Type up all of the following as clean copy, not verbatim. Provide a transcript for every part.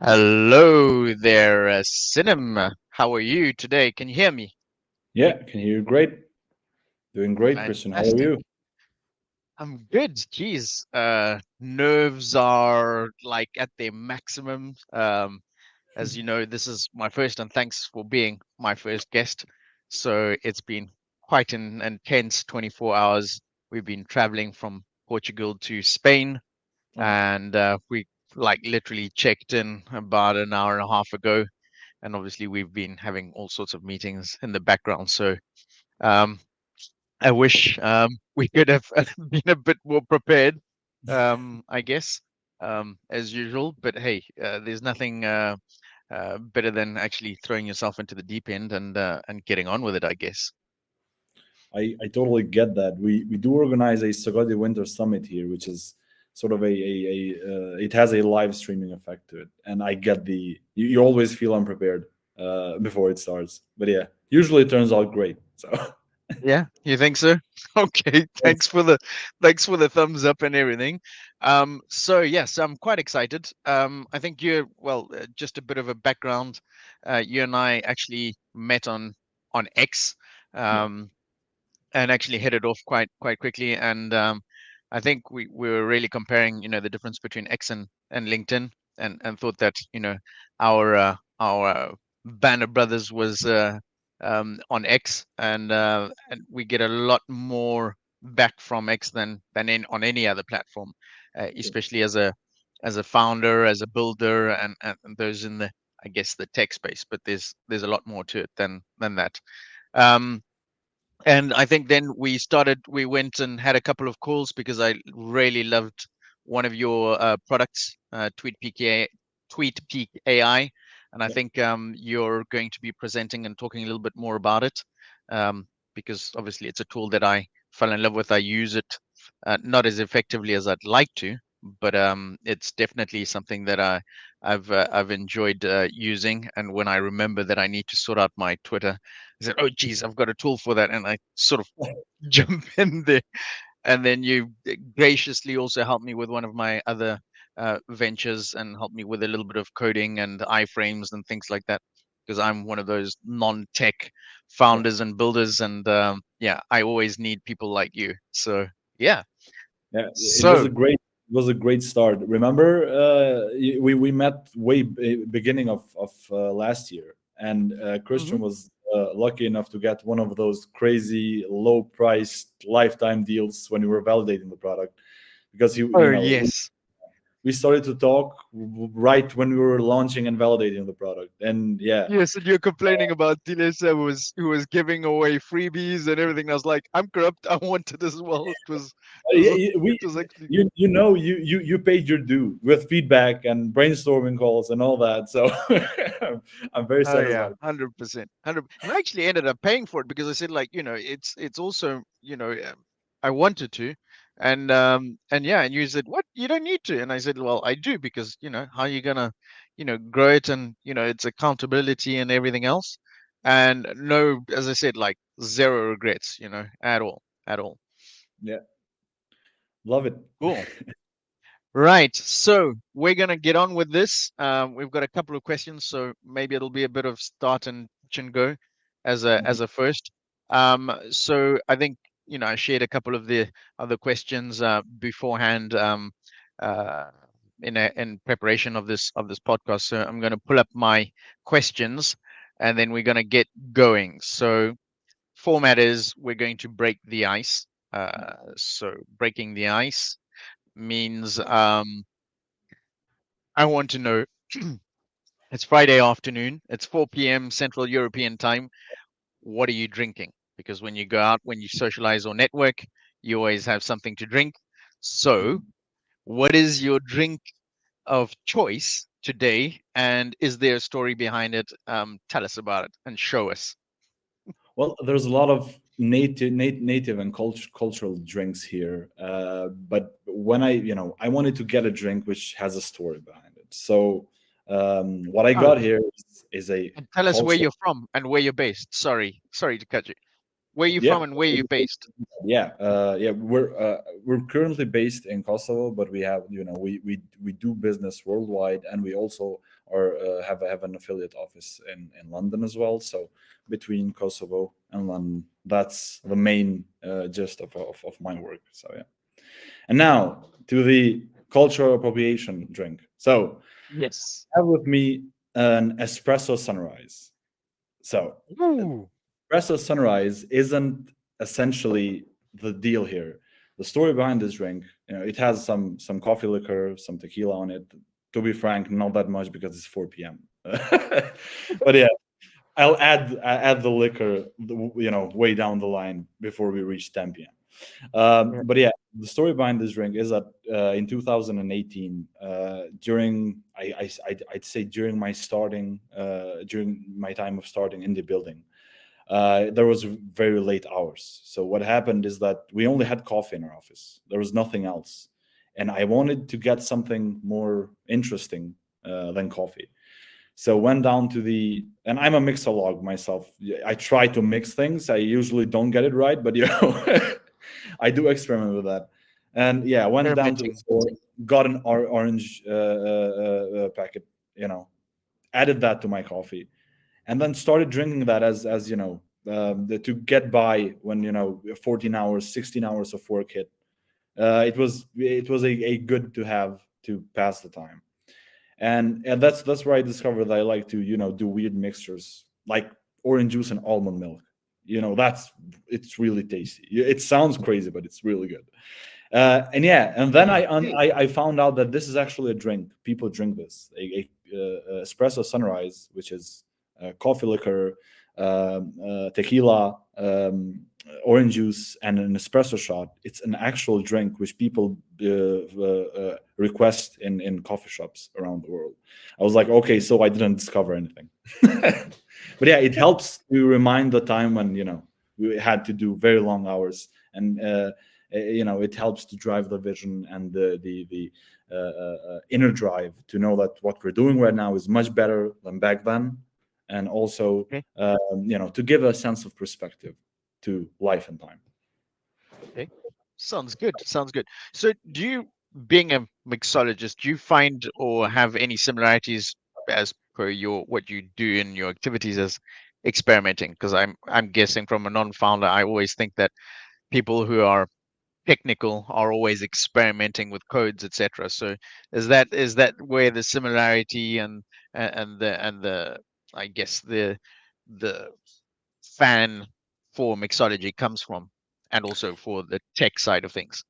Hello there, Synim. How are you today? Can you hear me? Yeah, can hear you great. Doing great, Christian. How are Fantastic. you? I'm good. Geez, nerves are like at their maximum. As you know, this is my first, and thanks for being my first guest. So it's been quite an intense 24 hours. We've been traveling from Portugal to Spain, Oh, and we like literally checked in about an hour and a half ago. And obviously we've been having all sorts of meetings in the background. So um, I wish we could have been a bit more prepared, I guess, as usual. But hey, there's nothing better than actually throwing yourself into the deep end and getting on with it, I guess. I totally get that. We do organize a Sagadi Winter Summit here, which is sort of it has a live streaming effect to it, and I get you always feel unprepared before it starts, but yeah, usually it turns out great. So Yeah, you think so? Okay, it's thanks for the thumbs up and everything. So yes, I'm quite excited. I think just a bit of a background. You and I actually met on X. yeah, Um, and actually hit it off quite quickly. And I think we were really comparing, the difference between X and LinkedIn, and thought that our Banner Brothers was on X, and we get a lot more back from X than on any other platform, yeah, especially as a founder, as a builder, and those in the I guess the tech space. But there's a lot more to it than that. Um, and I think then we went and had a couple of calls because I really loved one of your products, TweetPeak AI. And I yeah. think you're going to be presenting and talking a little bit more about it, because obviously it's a tool that I fell in love with. I use it not as effectively as I'd like to, but it's definitely something that I've enjoyed using. And when I remember that I need to sort out my Twitter, I said, "Oh, geez, I've got a tool for that," and I sort of jump in there. And then you graciously also helped me with one of my other ventures and helped me with a little bit of coding and iframes and things like that, because I'm one of those non-tech Yeah. founders and builders, and yeah, I always need people like you. So yeah, Yeah, so it was a great start. Remember, we met way beginning of last year, and Christian mhm. was lucky enough to get one of those crazy low priced lifetime deals when we were validating the product, because Oh yes. we started to talk right when we were launching and validating the product, and yeah, Yes, and you're complaining about Dilesa who was giving away freebies and everything. I was like, I'm corrupt. I want it as well. It was we it was actually you paid your due with feedback and brainstorming calls and all that, so I'm very oh yeah, satisfied. 100%, 100. And I actually ended up paying for it because I said like, it's also, I wanted to, and yeah, and you said, what? You don't need to, and I said, well, I do because how are you gonna, grow it, and it's accountability and everything else, and no, as I said, like zero regrets, at all, at all. Yeah, love it. Cool. Right. So we're going to get on with this. We've got a couple of questions, so maybe it'll be a bit of start and touch and go Mhm. as a first. So I think, I shared a couple of the other questions beforehand, uh, in preparation of this podcast. So I'm going to pull up my questions, and then we're going to get going. So format is we're going to break the ice. So breaking the ice means I want to know. It's Friday afternoon. It's 4 p.m. Central European time. What are you drinking? Because when you go out, when you socialize or network, you always have something to drink. So, what is your drink of choice today? And is there a story behind it? Tell us about it and show us. Well, there's a lot of native and cultural drinks here, but when I wanted to get a drink which has a story behind it, so what I Oh, got here is a and tell us where cultural. you're from and where you're based. Sorry to cut you. Where are you Yeah, from and where are you based? yeah. We're currently based in Kosovo, but we have, we do business worldwide, and we also are have an affiliate office in London as well. So between Kosovo and London, that's the main gist of my work. So yeah. And now to the cultural appropriation drink. So Yes. I have with me an espresso sunrise. So Ooh. espresso sunrise isn't essentially the deal here. The story behind this drink, it has some coffee liquor, some tequila on it. To be frank, not that much because it's 4 p.m. But yeah, I add the liquor, way down the line before we reach 10 p.m. Yeah. But yeah, the story behind this drink is that in 2018, during I'd say during my time of starting indie building, there was very late hours. So what happened is that we only had coffee in our office. There was nothing else, and I wanted to get something more interesting than coffee. So went down to and I'm a mixolog myself. I try to mix things. I usually don't get it right, but I do experiment with that. And yeah, went down to the Experimenting. store, got an orange packet, added that to my coffee, and then started drinking that as to get by when 14 hours, 16 hours of work hit. It was a good to have to pass the time, and that's where I discovered that I like to do weird mixtures like orange juice and almond milk. It's really tasty. It sounds crazy, but it's really good. And yeah, and then I found out that this is actually a drink. People drink this, espresso sunrise, which is coffee liquor, tequila, orange juice, and an espresso shot. It's an actual drink which people request in coffee shops around the world. I was like, okay, so I didn't discover anything. But yeah, it helps to remind the time when we had to do very long hours, and it helps to drive the vision and the inner drive to know that what we're doing right now is much better than back then, and also Okay. to give a sense of perspective to life and time. Okay. Sounds good. Sounds good. So, do you, being a mixologist, do you find or have any similarities as per your what you do in your activities as experimenting? Because I'm guessing from a non-founder, I always think that people who are technical are always experimenting with codes, etc. So, is that where the similarity and the I guess the fan for mixology comes from, and also for the tech side of things.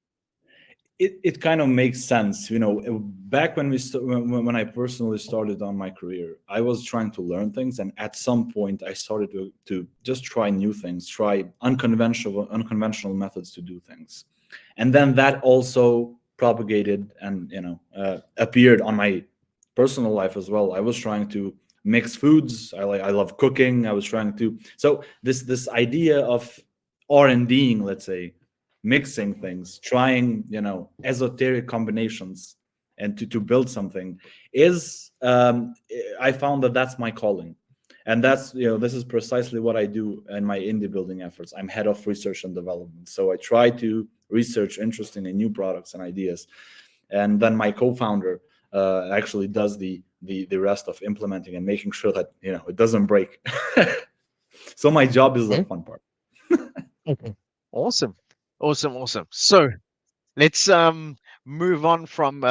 It kind of makes sense, back when when I personally started on my career, I was trying to learn things, and at some point I started to just try new things, try unconventional methods to do things, and then that also propagated and appeared on my personal life as well. I was trying to mix foods. I love cooking. I was trying to, so this idea of R&Ding, let's say, mixing things, trying esoteric combinations, and to build something is, I found that that's my calling, and that's this is precisely what I do in my indie building efforts. I'm head of research and development, so I try to research interesting and new products and ideas, and then my co-founder actually does the rest of implementing and making sure that it doesn't break. So my job is the Okay. fun part. Okay. Awesome. Awesome. Awesome. So let's move on from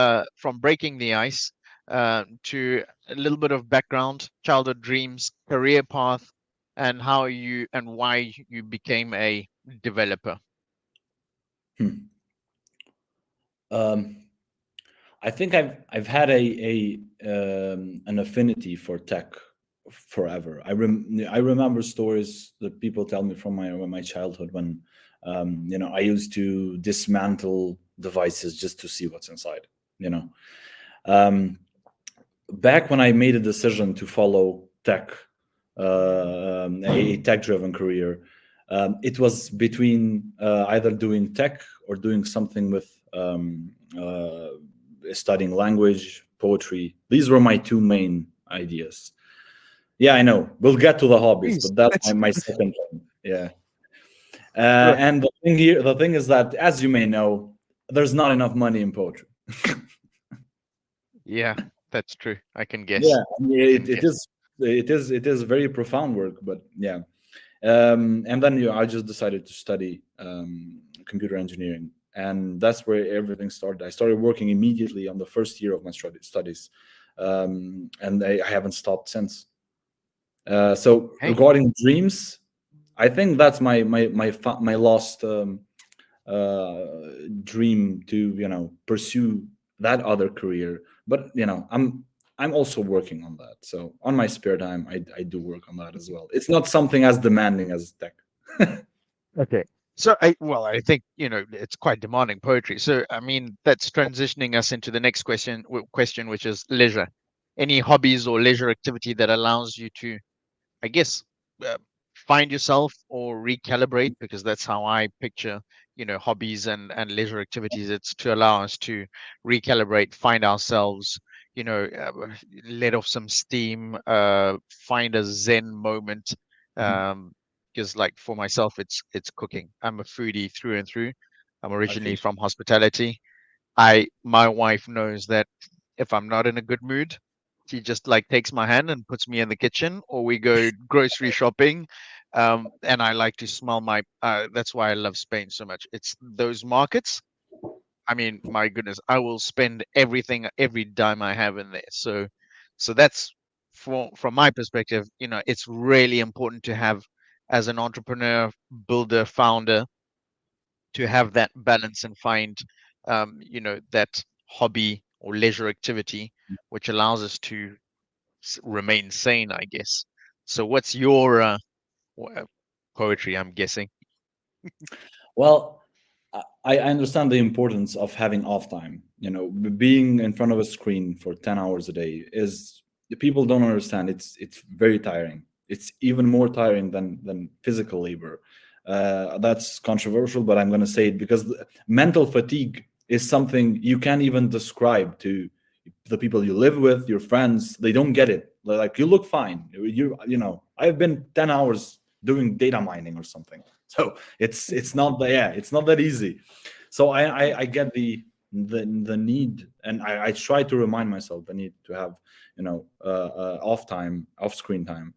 breaking the ice to a little bit of background, childhood dreams, career path, and how you and why you became a developer. Hmm. um, I think I've had a an affinity for tech forever. I remember stories that people tell me from my childhood when I used to dismantle devices just to see what's inside. You know, um, Back when I made a decision to follow tech, a tech-driven career, it was between either doing tech or doing something with studying language, poetry. These were my two main ideas. Yeah, I know. We'll get to the hobbies, Please, but that's let's my second one. Yeah. Right. And the thing is that, as you may know, there's not enough money in poetry. Yeah, that's true. I can guess. Yeah, I mean, I can it guess. is very profound work, but yeah. And then I just decided to study computer engineering, and that's where everything started. I started working immediately on the first year of my studies, and I haven't stopped since. So Hey. regarding dreams, I think that's my lost uh, dream to pursue that other career. But I'm also working on that. So on my spare time, I do work on that as well. It's not something as demanding as tech. Okay. So I think, it's quite demanding poetry. So, I mean, that's transitioning us into the next question, which is leisure. Any hobbies or leisure activity that allows you to, I guess, uh, find yourself or recalibrate, because that's how I picture, hobbies and leisure activities. It's to allow us to recalibrate, find ourselves, let off some steam, find a Zen moment. Mhm. Um, because like for myself, it's cooking. I'm a foodie through and through. I'm originally Okay. from hospitality. My wife knows that if I'm not in a good mood, she just like takes my hand and puts me in the kitchen, or we go grocery shopping. And I like to smell that's why I love Spain so much. It's those markets. I mean, my goodness, I will spend everything, every dime I have in there. So that's from my perspective, it's really important to have, as an entrepreneur, builder, founder, to have that balance and find that hobby or leisure activity which allows us to remain sane, I guess. So what's your poetry, I'm guessing? Well, I understand the importance of having off time. Being in front of a screen for 10 hours a day is, people don't understand. It's very tiring. It's even more tiring than physical labor. That's controversial, but I'm going to say it because mental fatigue is something you can't even describe to the people you live with, your friends. They don't get it. They're like, you look fine. I've been 10 hours doing data mining or something. So it's not that, yeah, it's not that easy. So I get the need, and I try to remind myself the need to have off screen time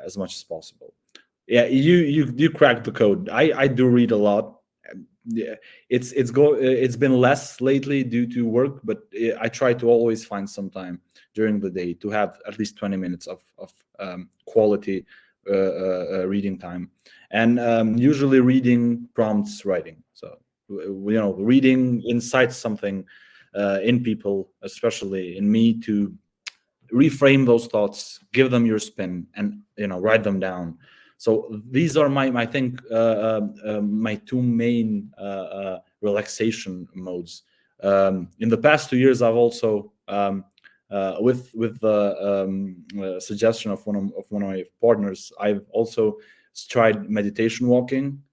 as much as possible. Yeah, you cracked the code. I do read a lot. Yeah, it's been less lately due to work, but I try to always find some time during the day to have at least 20 minutes of quality reading time, and usually reading prompts writing. So reading incites something in people, especially in me, to reframe those thoughts, give them your spin, and write them down. So these are my I think my two main relaxation modes. In the past 2 years, I've also with the suggestion of one of my partners, I've also tried meditation walking,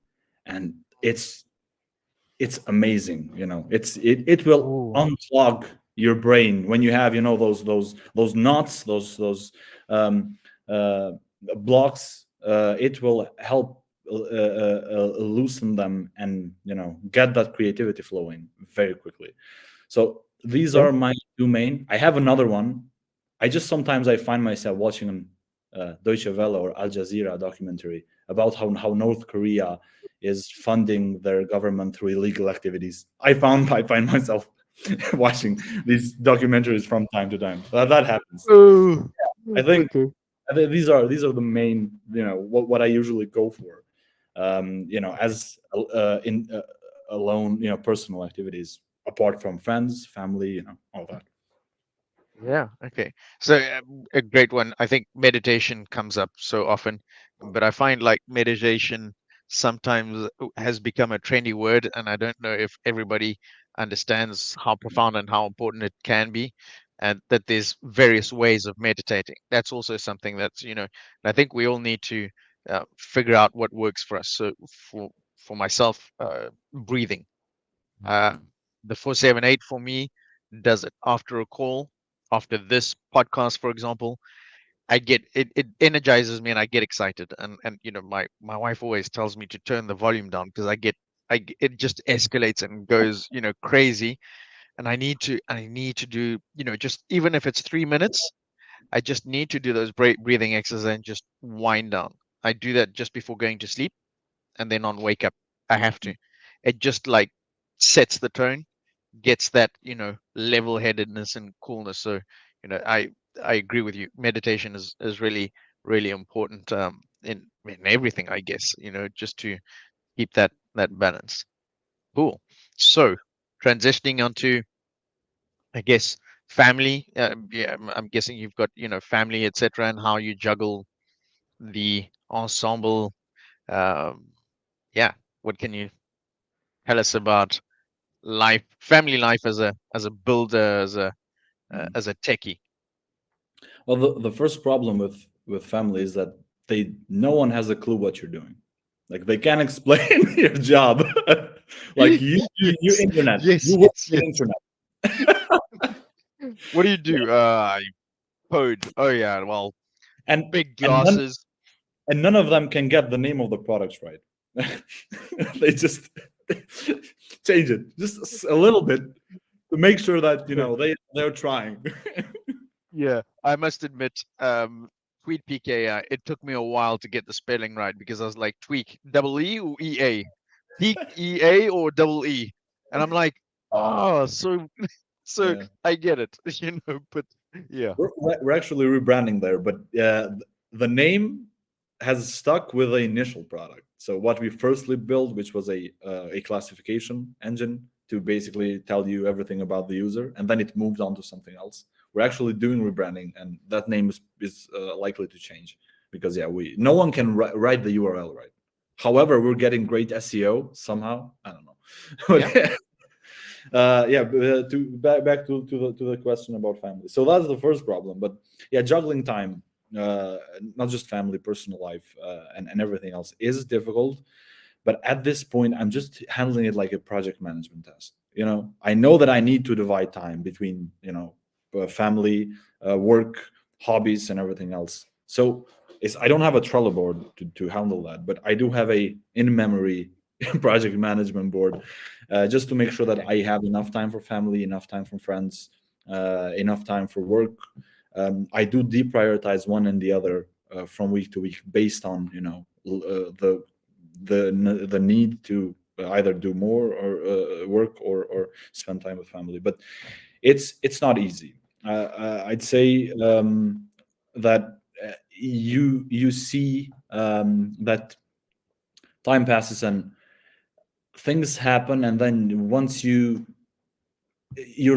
and it's amazing. It will Oh, unclog your brain when you have those knots, those um, uh, blocks. It will help loosen them, and get that creativity flowing very quickly. So these okay. are my two main. I have another one. I just sometimes I find myself watching an Deutsche Welle or Al Jazeera documentary about how North Korea is funding their government through illegal activities. I find myself watching these documentaries from time to time. That happens. Oh, I think, okay. these are the main, what I usually go for. As in alone, personal activities apart from friends, family, all that. Yeah, okay. So a great one. I think meditation comes up so often, but I find like meditation sometimes has become a trendy word, and I don't know if everybody understands how profound and how important it can be, and that there's various ways of meditating. That's also something that's, I think we all need to figure out what works for us. So for myself, breathing. Uh, the 478 for me does it after a call, after this podcast, for example. I get it. It energizes me, and I get excited. And my wife always tells me to turn the volume down because it just escalates and goes crazy. And I need to do just even if it's 3 minutes, I just need to do those breathing exercises and just wind down. I do that just before going to sleep, and then on wake up, I have to. It just like sets the tone, gets that level-headedness and coolness. So I agree with you. Meditation is really really important in everything, I guess. Just to keep that balance. Cool. So transitioning onto, I guess, family. Yeah, I'm guessing you've got family, etc., and how you juggle the ensemble. Um, yeah. What can you tell us about family life as a builder, Mm. as a techie? Well, the first problem with family is that no one has a clue what you're doing. Like they can't explain your job. Like you Yes, internet, yes, you work yes, with yes. internet, What do you do? I code. Oh yeah, well, and big and none glasses. and none of them can get the name of the products right. They just change it just a little bit to make sure that they're trying. Yeah, I must admit, Tweet PK, it took me a while to get the spelling right because I was like, tweak, double E or EA? Peak EA or double E? And I'm like, oh, so Yeah. I get it, but yeah. We're actually rebranding there, but the name has stuck with the initial product. So what we firstly built, which was a classification engine to basically tell you everything about the user, and then it moved on to something else. We're actually doing rebranding, and that name is likely to change because yeah, we no one can write the URL right. However, we're getting great SEO somehow. I don't know, Yeah. but yeah, back to the question about family. So that's the first problem. But yeah, juggling time, uh, not just family, personal life, and everything else is difficult. But at this point, I'm just handling it like a project management test. I know that I need to divide time between family, work, hobbies, and everything else. So I don't have a Trello board to handle that, but I do have a in memory project management board, just to make sure that Okay. I have enough time for family, enough time for friends, enough time for work. I do deprioritize one and the other from week to week based on the need to either do more or work or spend time with family. But it's not easy. I'd say that you see that time passes and things happen, and then once you're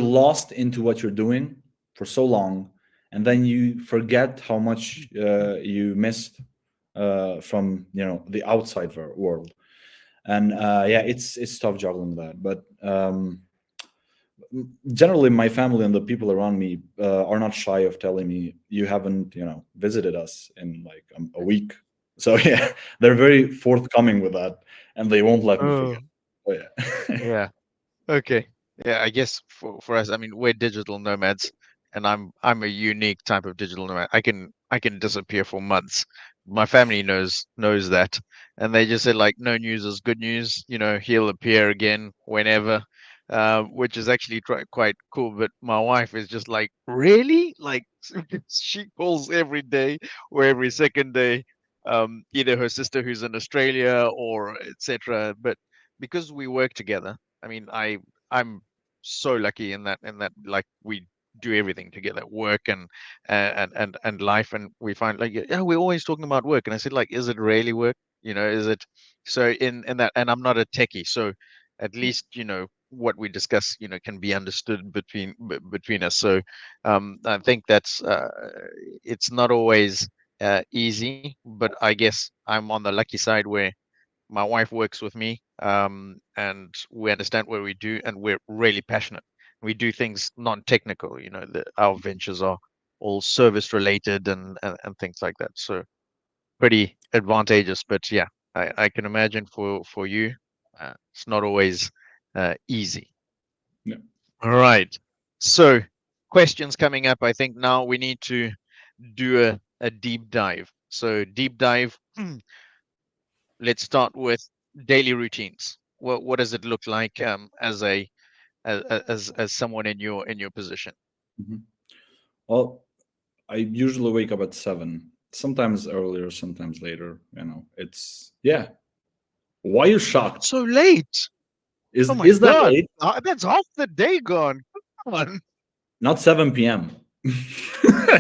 lost into what you're doing for so long, and then you forget how much you missed from the outside world. And yeah, it's tough juggling that. But generally my family and the people around me are not shy of telling me you haven't visited us in like a week. So yeah, they're very forthcoming with that, and they won't let me forget. Oh, Oh yeah. yeah. Okay. Yeah, I guess for us, I mean, we're digital nomads, and I'm a unique type of digital nomad. I can disappear for months. My family knows that, and they just said like, no news is good news. He'll appear again whenever, which is actually quite cool. But my wife is just like, really? Like, she calls every day or every second day, either her sister who's in Australia or etc. But because we work together. I mean, I'm so lucky in that like we do everything together, work and life, and we find like yeah, we're always talking about work, and I said like, is it really work? Is it? So in that, and I'm not a techie, so at least what we discuss can be understood between us. So I think that's it's not always easy, but I guess I'm on the lucky side where my wife works with me, and we understand what we do, and we're really passionate. We do things non-technical. Our ventures are all service related and things like that. So pretty advantageous. But yeah, I can imagine for you, it's not always easy. Yeah. All right. So questions coming up. I think now we need to do a deep dive. So deep dive, let's start with daily routines. What does it look like as as someone in your position? Mhm. Well, I usually wake up at 7, sometimes earlier, sometimes later. It's yeah. Why are you shocked? So late. Is Oh my is that God. late? That's half the day gone. Come on. Not 7 p.m. No,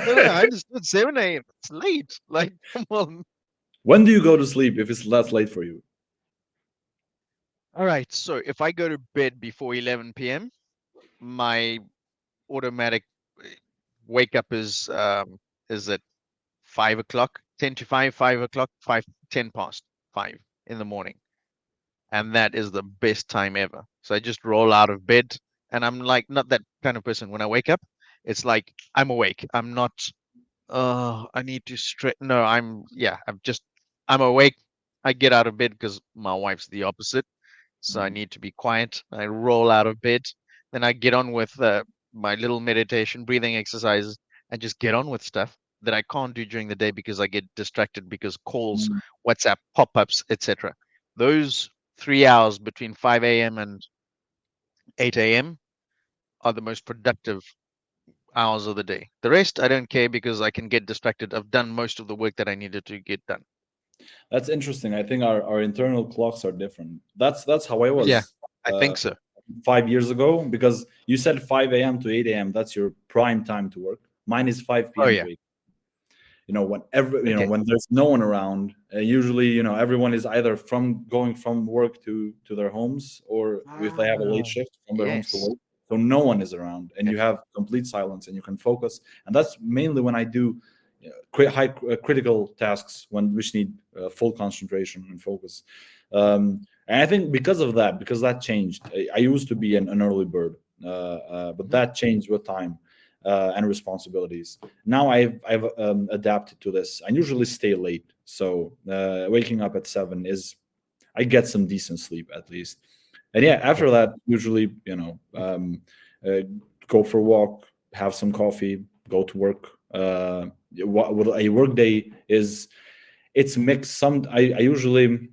no, no. I understood 7 a.m. It's late. Like, come on. When do you go to sleep if it's less late for you? All right. So if I go to bed before 11 p.m., my automatic uh, wake up is at 5 o'clock, 10 to 5, 5 o'clock, 5, 10 past 5 in the morning. And that is the best time ever. So I just roll out of bed and I'm like not that kind of person. When I wake up, it's like I'm awake. I'm not I need to stretch. No, I'm awake. I get out of bed because my wife's the opposite. So I Mhm. need to be quiet. I roll out of bed. Then I get on with my little meditation, breathing exercises, and just get on with stuff that I can't do during the day because I get distracted because calls, Mm. WhatsApp, pop-ups, etc. Those 3 hours between 5 a.m. and 8 a.m. are the most productive hours of the day. The rest, I don't care because I can get distracted. I've done most of the work that I needed to get done. That's interesting. I think our internal clocks are different. That's how I Yeah, was I uh, think so. 5 years ago, because you said 5 a.m. to 8 a.m. That's your prime time to work. Mine is 5 Oh p.m. yeah. to 8. Okay. When there's no one around, usually everyone is either from going from work to their homes, or if they have a late Ah, shift, from their homes to yes. work. So no one is around, and you Yes. have complete silence, and you can focus. And that's mainly when I do critical tasks, which need full concentration and focus. And I think because that changed. I used to be an early bird, but Mhm. that changed with time and responsibilities. Now I've adapted to this. I usually stay late, so waking up at 7 is, I get some decent sleep at least. And yeah, Okay. after that, usually uh, go for a walk, have some coffee, go to work. What a work day is, it's mixed. I usually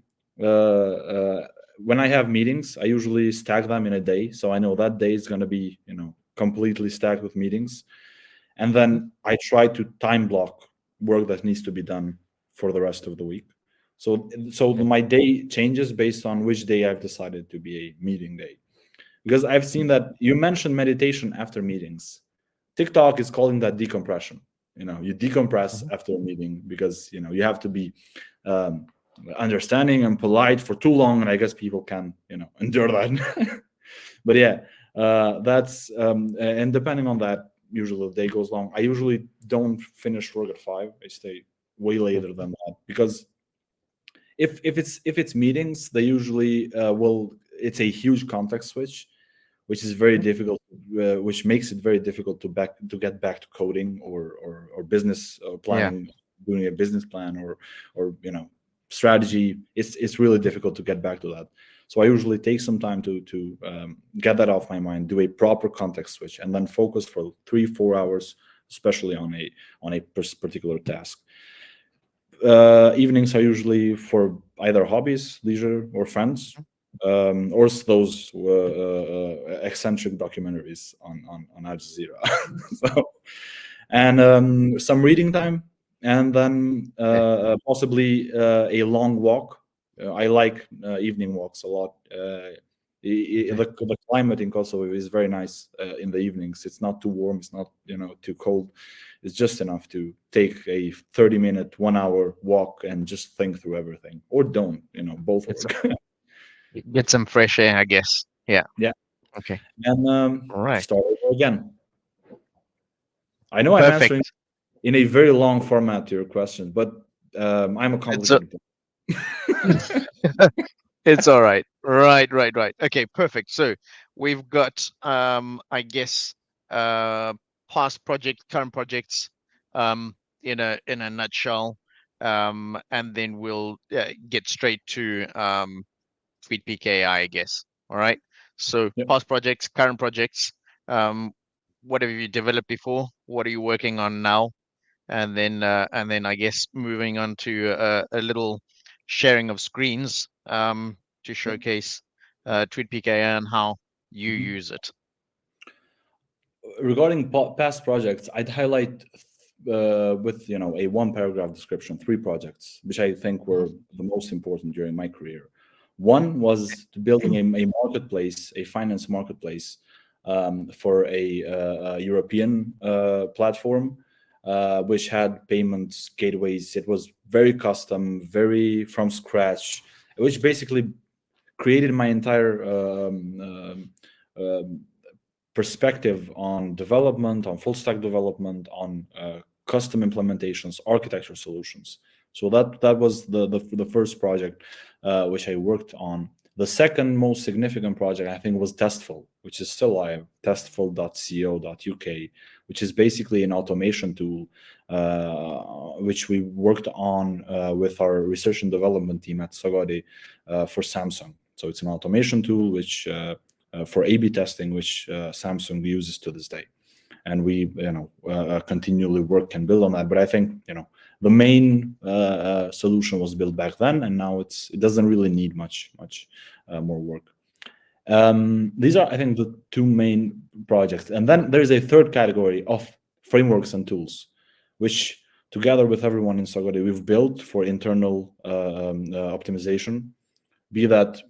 when I have meetings, I usually stack them in a day, so I know that day is going to be completely stacked with meetings, and Mhm. then I try to time block work that needs to be done for the rest of the week. So Okay. my day changes based on which day I've decided to be a meeting day. Because I've seen Mhm. that you mentioned meditation after meetings. TikTok is calling that decompression. You decompress Mhm. after a meeting because you have to be um, understanding and polite for too long, and I guess people can endure that. But yeah, that's and depending on that, usually the day goes long. I usually don't finish work at 5. I stay way Okay. later than that, because if it's meetings, they usually will it's a huge context switch, which is very Mhm. difficult, which makes it very difficult to get back to coding, or business Yeah. planning, doing a business plan, or strategy. It's really difficult to get back to that. So I usually take some time to get that off my mind, do a proper context switch, and then focus for 3-4 hours, especially on a particular task. Evenings are usually for either hobbies, leisure, or friends, Mhm. or those eccentric documentaries on Al Jazeera. So, and some reading time, and then Okay. possibly a long walk. I like evening walks a lot. Okay. The climate in Kosovo is very nice in the evenings. It's not too warm. It's not too cold. It's just enough to take a 30-minute, 1 hour walk and just think through everything, or don't. Both Get some work. get some fresh air, I guess. Yeah. Yeah, Okay. and All right. start over again. I know I'm answering Perfect. in a very long format to your question, but I'm a It's a, complicated. it's all right. Right, right, right. Okay, perfect. So we've got I guess uh past projects, current projects in a nutshell. And then we'll get straight to Tweet PKI, I guess. All right. So Yep. past projects, current projects. Um, what have you developed before? What are you working on now? and then I guess moving on to a little sharing of screens to showcase TweetPeak AI and how you Mhm. use it. Regarding past projects, I'd highlight with a one paragraph description 3 projects which I think Mhm. were the most important during my career. One was to building a marketplace, a finance marketplace, for a European platform, which had payments gateways. It was very custom, very from scratch, which basically created my entire perspective on development, on full stack development, on custom implementations, architecture solutions. So that was the first project which I worked on. The second most significant project I think was Testful, which is still live, testful.co.uk, which is basically an automation tool which we worked on with our research and development team at Sagadi for Samsung. So it's an automation tool which for A/B testing, which Samsung uses to this day, and we continually work and build on that. But I think the main solution was built back then, and now it doesn't really need much more work. These are, I think, the 2 main projects, and then there's a third category of frameworks and tools, which together with everyone in Sagodi we've built for internal optimization. Be that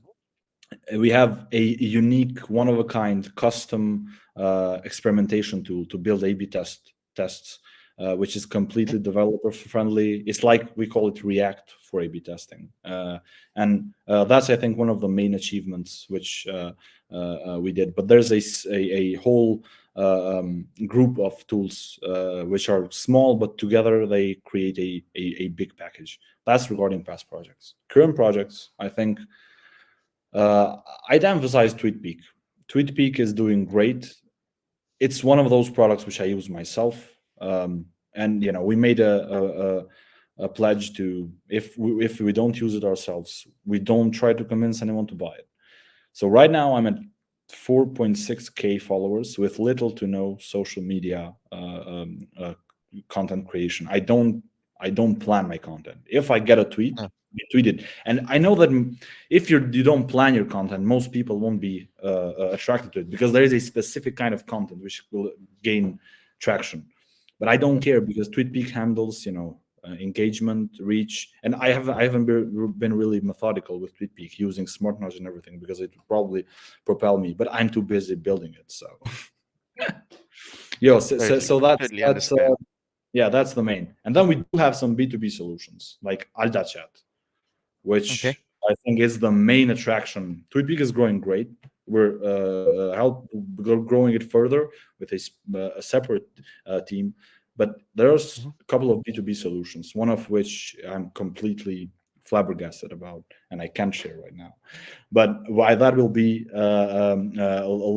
we have a unique, one of a kind, custom experimentation tool to build A/B tests, which is completely developer friendly. It's like we call it React for A/B testing, and that's, I think, one of the main achievements which we did. But there's a whole group of tools which are small, but together they create a big package. That's regarding past projects. Current projects, I think. I'd emphasize TweetPeak. TweetPeak is doing great. It's one of those products which I use myself, and we made a pledge to if we don't use it ourselves, we don't try to convince anyone to buy it. So right now I'm at 4.6K followers with little to no social media content creation. I don't plan my content. If I get a tweet, Yeah. I tweet it, and I know that if you don't plan your content, most people won't be attracted to it because there is a specific kind of content which will gain traction. But I don't care because TweetPeak handles engagement, reach, and I haven't been really methodical with TweetPeak using smart nodes and everything because it would probably propel me. But I'm too busy building it, so yo, so that's Totally understand. yeah, that's the main. And then we do have some B2B solutions like Ald Chat, Okay. which I think is the main attraction. TweetPeak is growing great. We're growing it further with a separate team, but there's Mhm. a couple of B2B solutions, one of which I'm completely flabbergasted about, and I can't share right now. But why that will be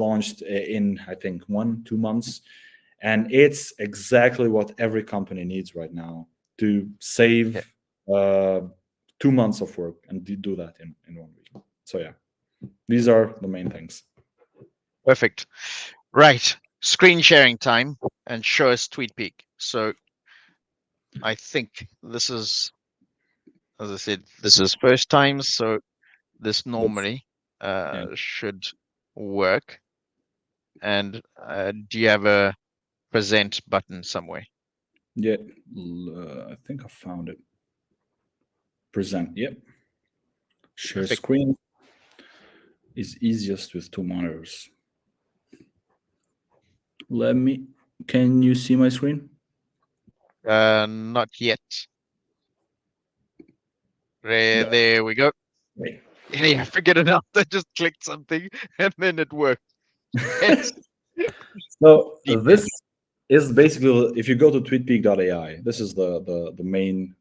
launched in, I think, 1-2 months, and it's exactly what every company needs right now to Yeah. save 2 months of work and do that in 1 week. So yeah, these are the main things. Perfect. Right. Screen sharing time and show us TweetPeak. So I think this is, as I said, this is first time, so this That's normally yeah. should work. And do you have a present button somewhere? Yeah, I think I found it. Present. Yep. Share Perfect. screen is easiest with 2 monitors. Let me. Can you see my screen? Not yet. No. There we go. Wait. Yeah, I figured it out. I just clicked something and then it worked. Yes. So Detail. this is basically, if you go to tweetpeak.ai, this is the main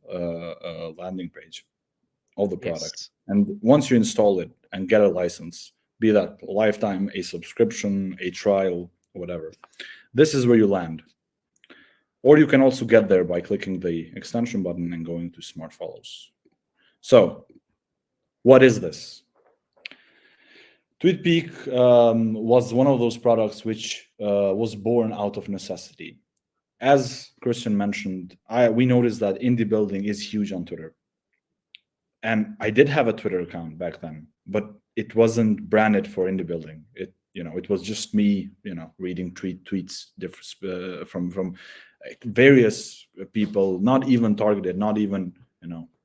landing page of the product. Yes. And once you install it and get a license, be that lifetime, a subscription, a trial, whatever, this is where you land. Or you can also get there by clicking the extension button and going to Smart Follows. So, what is this? TweetPeak was one of those products which was born out of necessity. as Christian mentioned, we noticed that indie building is huge on Twitter. And I did have a Twitter account back then, but it wasn't branded for indie building. It was just me, reading tweets from various people, not even targeted, not even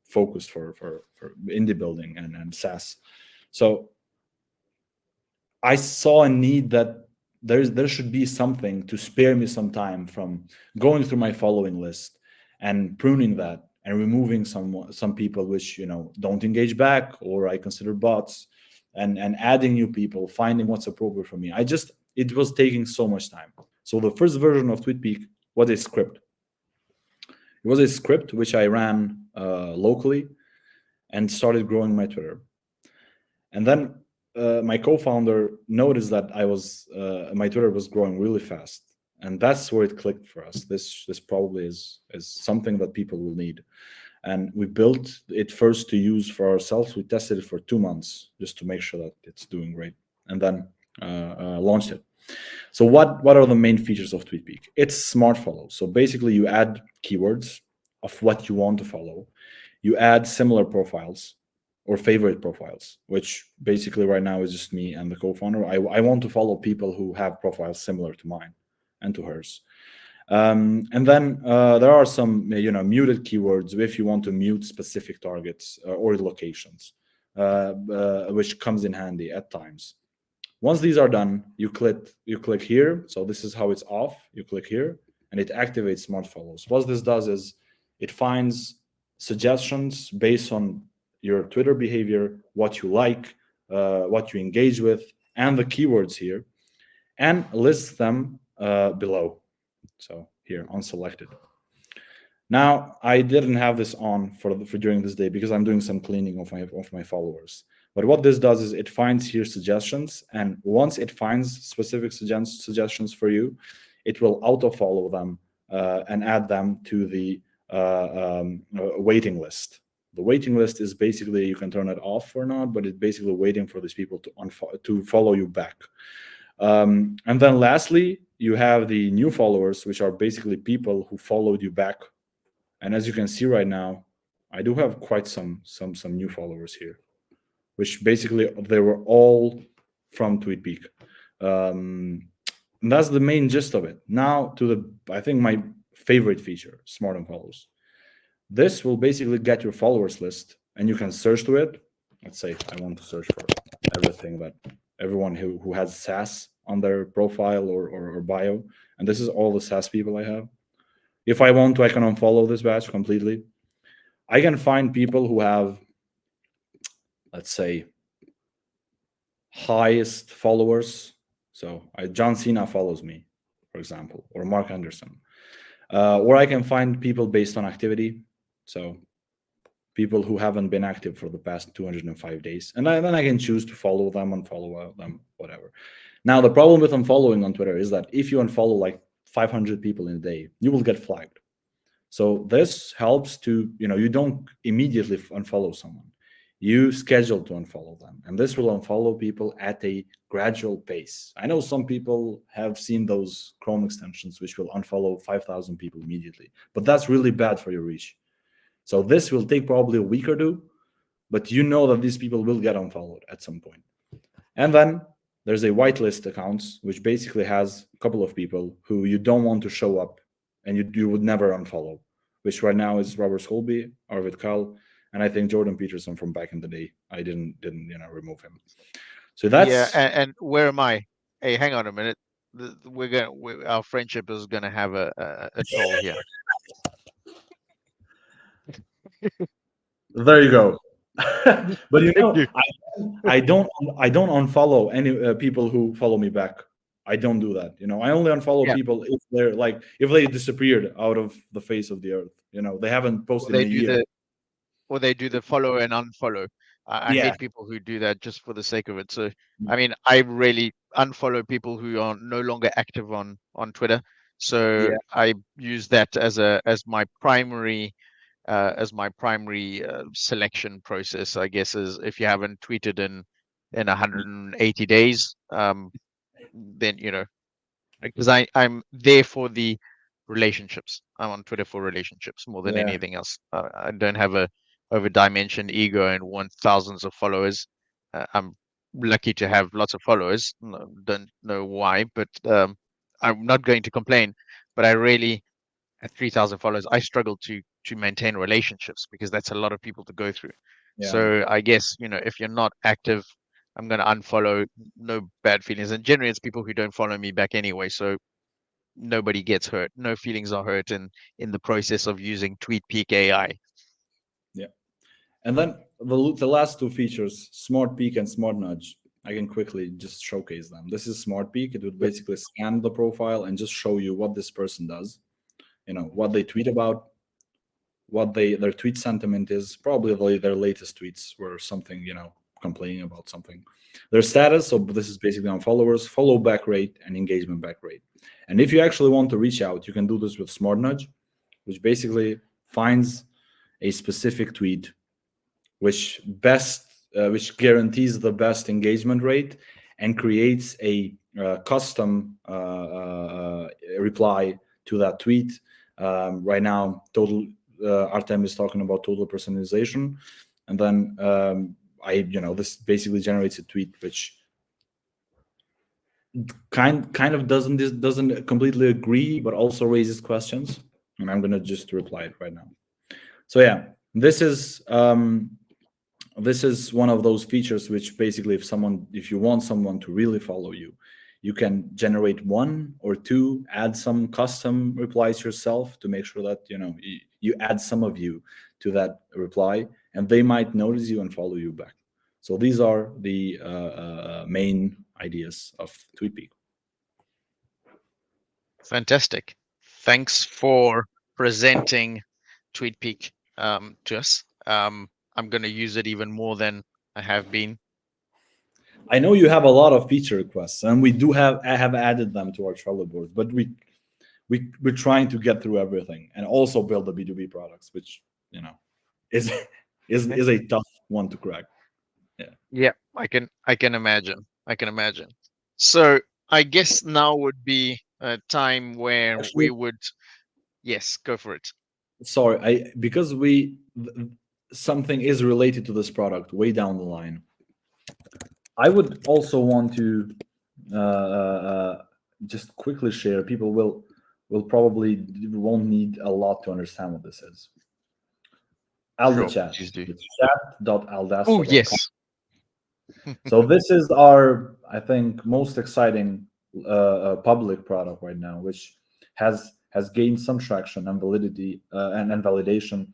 focused for indie building and SaaS. So I saw a need that there should be something to spare me some time from going through my following list and pruning that and removing some people which don't engage back or I consider bots, and adding new people, finding what's appropriate for me. It was taking so much time. So the first version of TweetPeak was a script. It was a script which I ran locally and started growing my Twitter. And then my co-founder noticed that my Twitter was growing really fast, and that's where it clicked for us. This probably is something that people will need, and we built it first to use for ourselves. We tested it for 2 months just to make sure that it's doing great, and then launched it. So what are the main features of TweetPeak? It's smart follow. So basically, you add keywords of what you want to follow. You add similar profiles or favorite profiles, which basically right now is just me and the co-founder. I want to follow people who have profiles similar to mine and to hers. And then there are some muted keywords if you want to mute specific targets or locations, which comes in handy at times. Once these are done, you click here. So this is how it's off. You click here, and it activates smart follows. What this does is it finds suggestions based on your Twitter behavior, what you like, what you engage with, and the keywords here, and lists them below. So here, unselected. Now I didn't have this on for during this day because I'm doing some cleaning of my followers. But what this does is it finds here suggestions, and once it finds specific suggestions for you, it will auto follow them and add them to the waiting list. The waiting list is basically, you can turn it off or not, but it's basically waiting for these people to follow you back. And then lastly, you have the new followers, which are basically people who followed you back. And as you can see right now, I do have quite some new followers here, which basically they were all from TweetPeak. And that's the main gist of it. Now to I think my favorite feature, Smart and Follows. This will basically get your followers list, and you can search to it. Let's say I want to search for everyone who has SaaS on their profile or bio, and this is all the SaaS people I have. If I want to, I can unfollow this batch completely. I can find people who have, let's say, highest followers. So John Cena follows me, for example, or Mark Anderson. Or I can find people based on activity. So people who haven't been active for the past 205 days. And then I can choose to follow them, unfollow them, whatever. Now, the problem with unfollowing on Twitter is that if you unfollow like 500 people in a day, you will get flagged. So this helps to, you don't immediately unfollow someone. You schedule to unfollow them. And this will unfollow people at a gradual pace. I know some people have seen those Chrome extensions, which will unfollow 5,000 people immediately. But that's really bad for your reach. So this will take probably a week or two, but you know that these people will get unfollowed at some point. And then there's a whitelist accounts, which basically has a couple of people who you don't want to show up and you would never unfollow, which right now is Robert Scholby, Arvid Kahl, and I think Jordan Peterson from back in the day. I didn't remove him. So that's Yeah, and where am I? Hey, hang on a minute. Our friendship is gonna have a toll here. there you go. But Thank you. I don't unfollow any people who follow me back. I don't do that. I only unfollow Yeah, people if they disappeared out of the face of the earth. They haven't or posted in they a do year. the follow and unfollow. I Yeah. hate people who do that just for the sake of it. So, I mean, I really unfollow people who are no longer active on Twitter. So Yeah. I use that as my primary selection process, I guess, is if you haven't tweeted in 180 days, then because I'm there for the relationships. I'm on Twitter for relationships more than Yeah, anything else. I don't have a over-dimensioned ego and want thousands of followers. I'm lucky to have lots of followers. Don't know why, but I'm not going to complain. But I really, at 3,000 followers, I struggle to maintain relationships because that's a lot of people to go through. yeah, So I guess, if you're not active, I'm going to unfollow. No bad feelings. And generally, it's people who don't follow me back anyway. So nobody gets hurt. No feelings are hurt in the process of using TweetPeak AI. yeah. And then the last two features, Smart Peek and Smart Nudge, I can quickly just showcase them. This is Smart Peek. It would Yep. basically scan the profile and just show you what this person does, what they tweet about, what their tweet sentiment is. Probably their latest tweets were something, complaining about something. Their status, so this is basically on followers, follow back rate, and engagement back rate. And if you actually want to reach out, you can do this with Smart Nudge, which basically finds a specific tweet which guarantees the best engagement rate and creates a custom reply to that tweet. Right now, total Artem is talking about total personalization, and then this basically generates a tweet which kind of doesn't completely agree, but also raises questions. And I'm gonna just reply it right now. So yeah, this is one of those features which basically if you want someone to really follow you, you can generate one or two, add some custom replies yourself to make sure that you add some of you to that reply, and they might notice you and follow you back. So these are the main ideas of TweetPeak. Fantastic. Thanks for presenting TweetPeak to us. I'm going to use it even more than I have been. I know you have a lot of feature requests, and we do have added them to our Trello board, but we're trying to get through everything and also build the B2B products, which is Okay. is a tough one to crack. Yeah. Yeah, I can imagine. I can imagine. So I guess now would be a time where we Actually, would, yes, go for it. sorry, I because we something is related to this product way down the line. I would also want to just quickly share. People will probably won't need a lot to understand what this is. Alda Sure, chat. please do. It's Oh, chat.aldastra.com. yes. So this is our, I think, most exciting public product right now, which has gained some traction and validity and validation.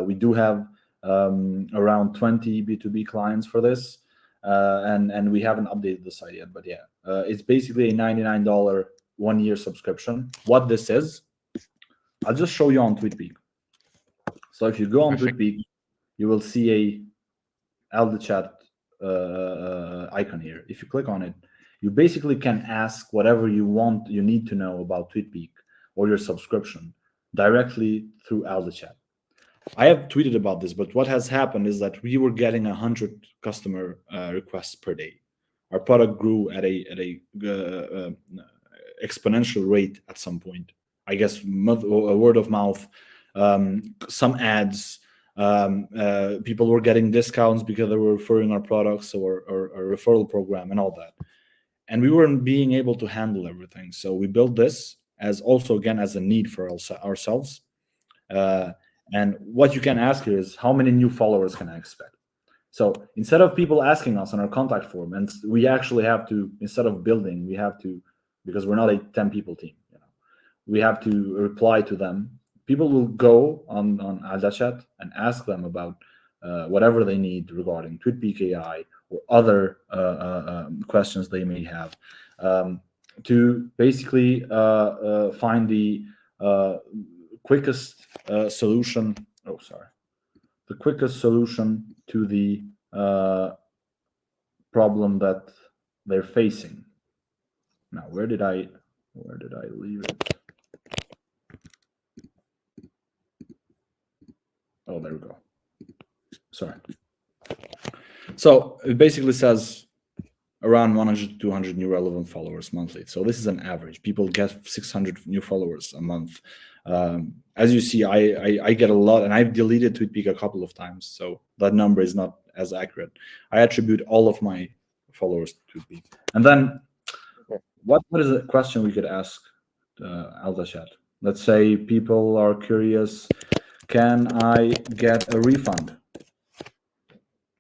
We do have around 20 B2B clients for this, and we haven't updated the site yet. But yeah, it's basically a $99 1-year subscription. What this is, I'll just show you on TweetPeak. So if you go on Perfect. TweetPeak, you will see a Alda chat icon here. If you click on it, you basically can ask whatever you need to know about TweetPeak or your subscription directly through Alda chat. I have tweeted about this, but what has happened is that we were getting 100 customer requests per day. Our product grew at a exponential rate at some point. I guess word of mouth, some ads. People were getting discounts because they were referring our products or a referral program and all that. And we weren't being able to handle everything. So we built this as also again as a need for ourselves. Uh, and what you can ask here is how many new followers can I expect? So instead of people asking us on our contact form, and we actually have to, instead of building, we have to, because we're not a 10 people team, we have to reply to them. People will go on Aldachat and ask them about whatever they need regarding TweetPeak AI or other questions they may have, to basically find the quickest solution. Oh, sorry, the quickest solution to the problem that they're facing. Now, where did I leave it? Oh, there we go. Sorry. So it basically says, around 100 to 200 new relevant followers monthly. So this is an average. People get 600 new followers a month. As you see, I get a lot, and I've deleted TweetPeak a couple of times, so that number is not as accurate. I attribute all of my followers to TweetPeak. And then, Okay. what is a question we could ask Alda Chat? Let's say people are curious, can I get a refund?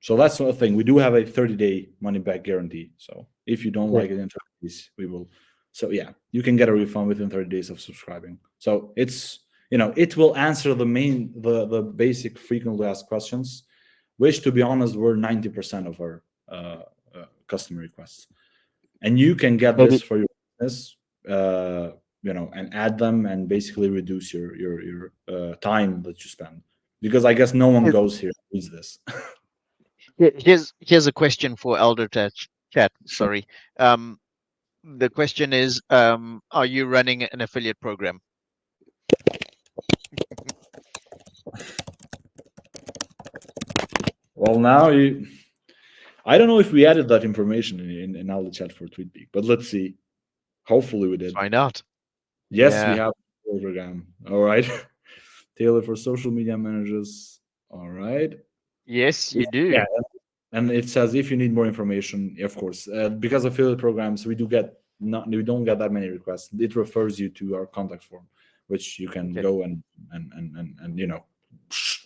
So that's the thing. We do have a 30-day money back guarantee. So if you don't Okay. like it in 30 days, we will. So yeah, you can get a refund within 30 days of subscribing. So it's, it will answer the basic frequently asked questions, which, to be honest, were 90% of our customer requests. And you can get this Maybe for your business, and add them and basically reduce your time that you spend. Because I guess no one here- goes here and reads this. here's a question for Elder Chat. Sure. Sorry. The question is, are you running an affiliate program? Well, now I don't know if we added that information in our chat for TweetPeak, but let's see. Hopefully we Let's did. find out. Yes, we Yeah. have a program. All right. Taylor for social media managers. All right. Yes, you Yeah. do. And it says if you need more information, of course, because affiliate programs, we don't get that many requests. It refers you to our contact form, which you can Okay. go and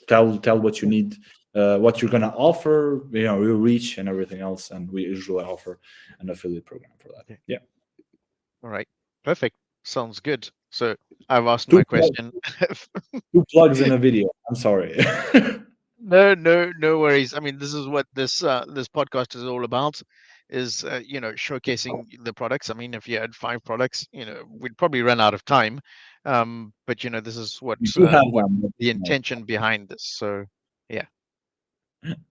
tell what you need, what you're gonna offer, your reach and everything else, and we usually offer an affiliate program for that. Okay. Yeah. All right. Perfect. Sounds good. So I've asked Two my plug- question. two plugs in a video. I'm sorry. No worries. I mean, this is what this podcast is all about, is showcasing the products. I mean, if you had 5 products, we'd probably run out of time. But this is We do have what them, but, the intention behind this. So yeah,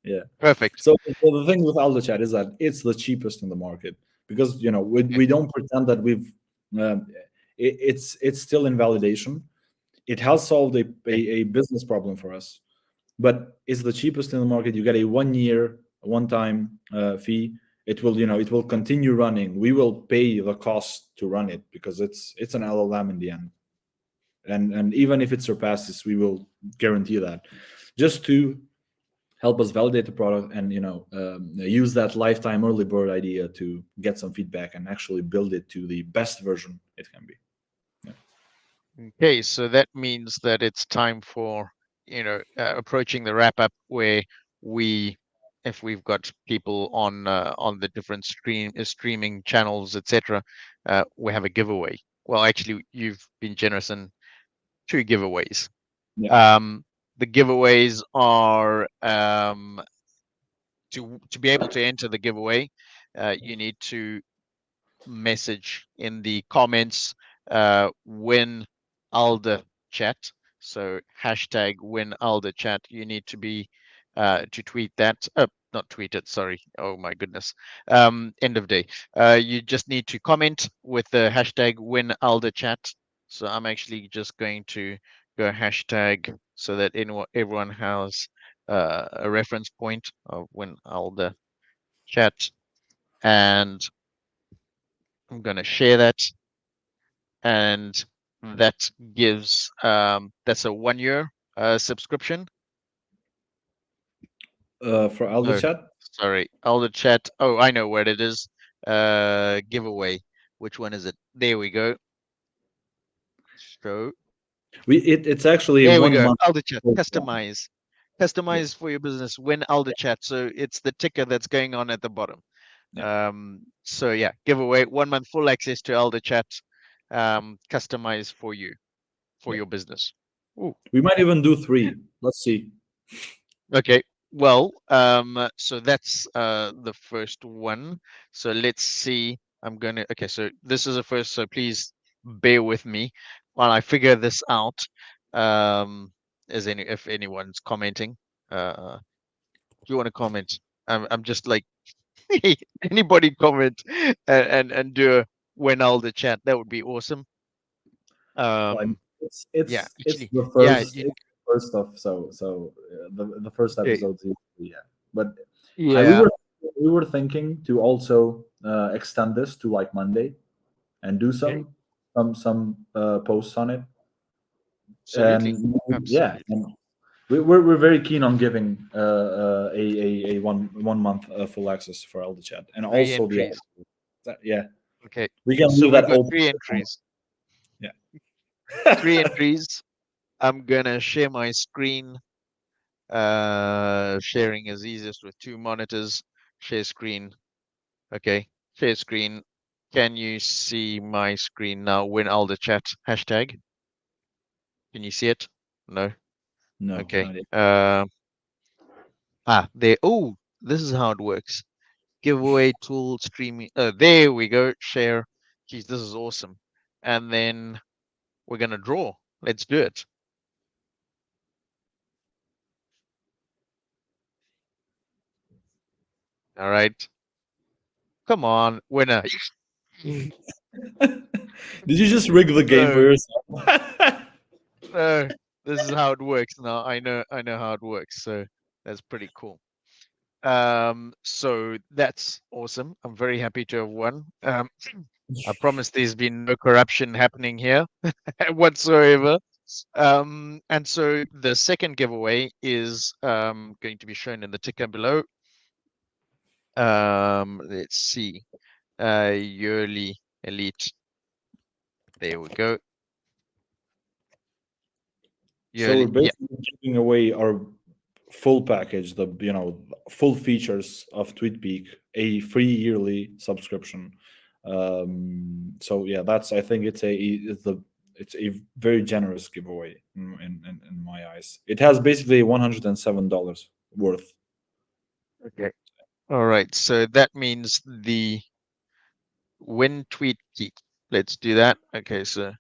yeah. perfect. So the thing with Aldo Chat is that it's the cheapest in the market because Okay. we don't pretend that um, it's still in validation. It has solved Okay. a business problem for us, but it's the cheapest in the market. You get a 1 year one-time fee. It will continue running. We will pay the cost to run it because it's an LLM in the end, and even if it surpasses, we will guarantee that just to help us validate the product and use that lifetime early bird idea to get some feedback and actually build it to the best version it can be. Yeah. Okay, so that means that it's time for, approaching the wrap up where we, if we've got people on the different streaming channels, etc., we have a giveaway. Well, actually, you've been generous in 2 giveaways. Yeah. The giveaways are to be able to enter the giveaway, you need to message in the comments when Alda chat. So hashtag when Alda chat. You need to be to tweet that. Not tweet it. Sorry. Oh my goodness. End of day. You just need to comment with the hashtag when Alda chat. So I'm actually just going to go hashtag so that everyone has a reference point of when Alda chat, and I'm going to share that, and that gives that's a 1 year subscription. For Aldo No, Chat, sorry, all the chat. Oh, I know where it is. Giveaway. Which one is it? There we go. So it's actually a there we one go. month Alda chat. program. Customize Yes. for your business when Alda chat. So it's the ticker that's going on at the bottom. Yeah. So yeah, giveaway 1 month full access to Alda chat. Customize for you for Yeah. your business. Ooh. We might even do 3. Let's see. Okay. Well, so that's the first one. So let's see. Okay, so this is a first, so please bear with me while I figure this out. Um, if anyone's commenting, do you want to comment? I'm just like anybody comment and do a when all the chat. That would be awesome. Well, Um, it's yeah, it's it's actually, the yeah, first it's the first of the first eh, episode. Yeah, but we yeah, were thinking to also extend this to like Monday and do Okay. some posts on it. Absolutely. And yeah, Absolutely. and we're very keen on giving a one month full access for Elder Chat, and Three also the entries. yeah, Okay. we can So leave we've that got open. three entries. Yeah. Three entries. I'm gonna share my screen. Sharing is easiest with two monitors. Share screen. Okay. Share screen. Can you see my screen now? Win all the chat hashtag. Can you see it? No. No, Okay. not yet. There. Oh, this is how it works. Giveaway tool streaming. There we go. Share. Geez, this is awesome. And then we're gonna draw. Let's do it. All right. Come on, winner. Did you just rig the game for No, yourself? no. This is how it works now. I know how it works. So that's pretty cool. So that's awesome. I'm very happy to have won. I promise there's been no corruption happening here whatsoever. And so the second giveaway is going to be shown in the ticker below. Let's see. Yearly elite. There we go. So we're Yearly. Yeah. basically giving away our full package, the full features of TweetPeak, a free yearly subscription. So yeah, that's I think it's a very generous giveaway in my eyes. It has basically $107 worth. Okay. All right. So that means the win tweet geek. Let's do that. Okay. So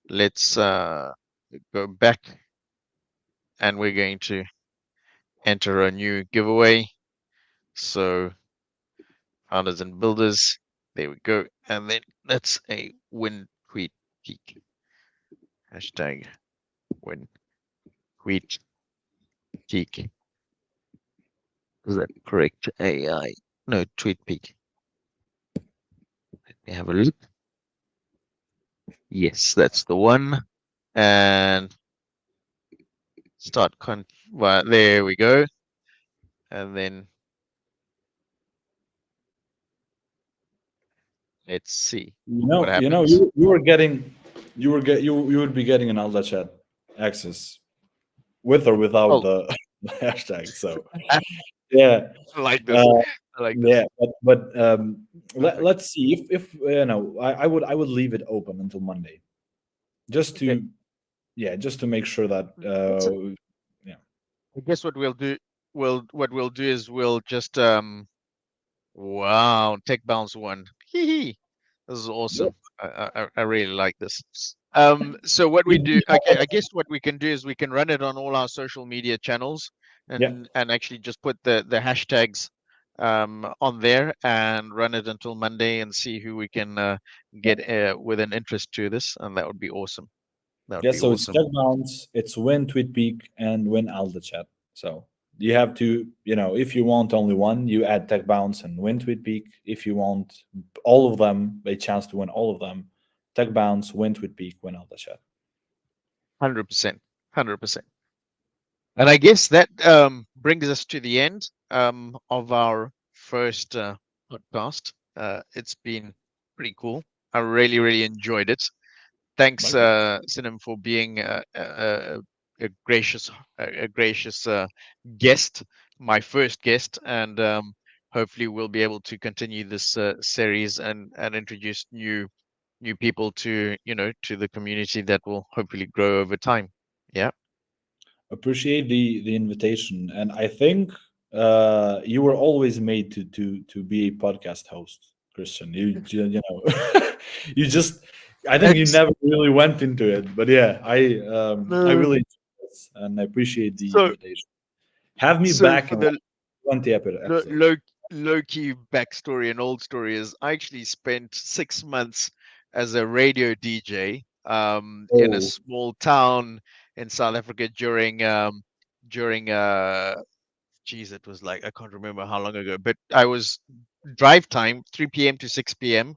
let's go back and we're going to enter a new giveaway. So founders and builders. There we go. And then that's a win tweet geek. Hashtag win tweet geek. Is that correct? AI. No, tweet peak. Let me have a look. Yes, that's the one. And start well, there we go. And then let's see what happens. You were getting, you would be getting an Alda chat access with or without Oh, the, the hashtag. So yeah, I like uh, this. I like this. yeah, but Perfect. let's see if I would leave it open until Monday, just Okay. to just to make sure that That's it. yeah. I guess what we'll do, what we'll do is we'll just wow, tech bounce one. Hee hee. This is awesome. I really like this. So what we do, okay, I guess what we can do is we can run it on all our social media channels Yeah. and actually just put the hashtags on there and run it until Monday and see who we can Yeah. get with an interest to this, and that would be awesome. That would Yeah, be so it's awesome. check bounce, it's win TweetPeak, and win Alda chat. So you have to, if you want only one, you add tech bounce and win TweetPeak. If you want all of them, a chance to win all of them, tech bounce, win TweetPeak, win Alda chat. 100%. 100%. And I guess that brings us to the end of our first podcast. It's been pretty cool. I really, really enjoyed it. Thanks, Likewise. Synim, for being a gracious, a gracious guest, my first guest, and hopefully we'll be able to continue this series and introduce new people to to the community that will hopefully grow over time. Yeah. Appreciate the invitation, and I think you were always made to be a podcast host, Christian. You just, I think you Thanks. never really went into it, but yeah, I No. really enjoy this, and I appreciate the So, invitation. Have me so back for in like the 20 low, episodes. low, low key backstory and old story is I actually spent 6 months as a radio DJ in a Oh, small town in South Africa during geez, it was like I can't remember how long ago, but I was drive time, 3 p.m. to 6 p.m.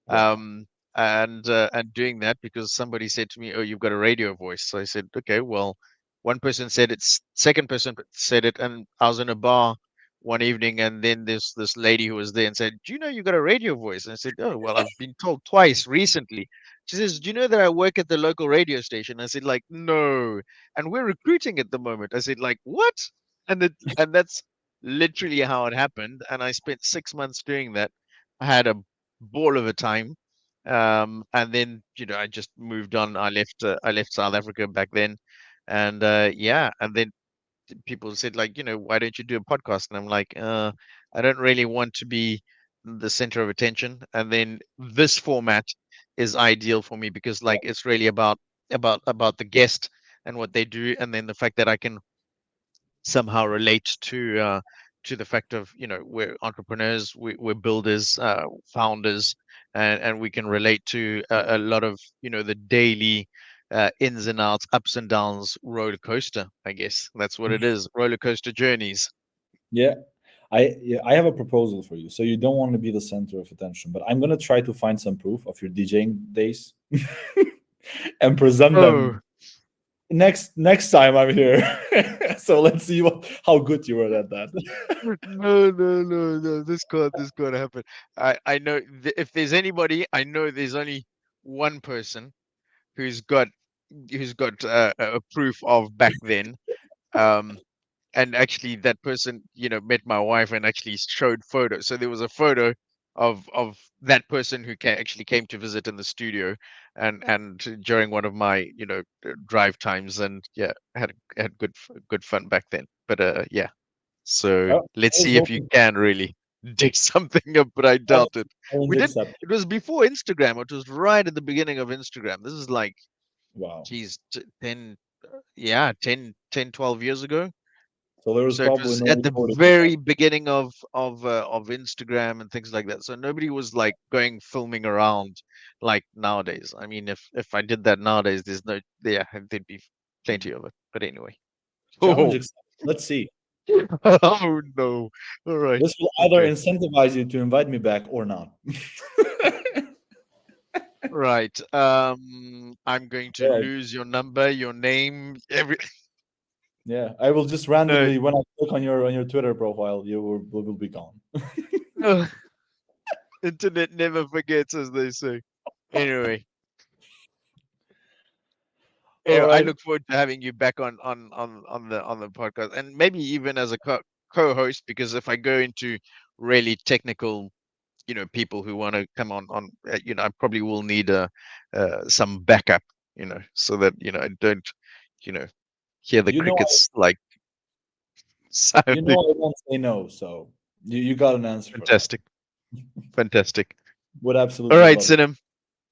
Wow. um, and doing that because somebody said to me, "Oh, you've got a radio voice." So I said, "Okay, well." One person said it, second person said it, and I was in a bar one evening, and then this lady who was there and said, "Do you know you got a radio voice?" And I said, "Oh, well, I've been told twice recently." She says, "Do you know that I work at the local radio station?" I said, "Like, no, and we're recruiting at the moment." I said, "Like, what?" And that's literally how it happened. And I spent 6 months doing that. I had a ball of a time. And then I just moved on. I left South Africa back then, and yeah, and then people said like, why don't you do a podcast? And I'm like, I don't really want to be the center of attention. And then this format is ideal for me because like it's really about the guest and what they do, and then the fact that I can somehow relate to the fact of we're entrepreneurs, we're builders, founders, and we can relate to a lot of the daily ins and outs, ups and downs, roller coaster. I guess that's what it is, roller coaster journeys. Yeah. I have a proposal for you. So you don't want to be the center of attention, but I'm gonna try to find some proof of your DJing days and present Oh, them next time I'm here. So let's see how good you were at that. no, no, no, no, this can't happen. I know if there's anybody, I know there's only one person who's got a proof of back then. um and actually that person met my wife and actually showed photos. So there was a photo of that person who actually came to visit in the studio, and during one of my drive times, and yeah, had good fun back then. But yeah, so I let's was see if you hoping can really dig something up, but I I doubt it. challenge We did. accepted. It was before Instagram. It was right at the beginning of Instagram. This is like, Wow. geez, 10, yeah, 12 years ago. So there was So it probably was no at the recording. very beginning of Instagram and things like that. So nobody was like going filming around like nowadays. I mean, if I did that nowadays, there's no, yeah, there'd be plenty of it. But anyway. Challenge Oh, accepted. Let's see. oh no. All right. This will either Okay. incentivize you to invite me back or not. Right. I'm going to All right. lose your number, your name, every. Yeah, I will just No. randomly when I click on your Twitter profile, you will be gone. Internet never forgets, as they say. Anyway. All I right. look forward to having you back on the podcast, and maybe even as a co-host, because if I go into really technical, people who want to come on, I probably will need some backup, so that I don't, you know, hear the You know, crickets like you know sounding. I won't say no, so you got an answer for that. Fantastic, fantastic. Would All absolutely right, love it. Sinem.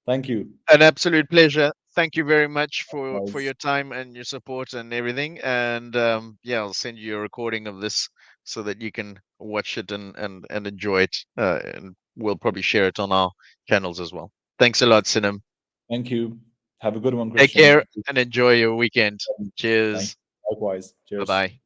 Thank you. An absolute pleasure. Thank you very much for Guys. your time and your support and everything. And yeah, I'll send you a recording of this so that you can watch it and enjoy it. And we'll probably share it on our channels as well. Thanks a lot, Sinem. Thank you. Have a good one, Take Christian. care and enjoy your weekend. Thank you. Cheers. Likewise. Bye Cheers. bye.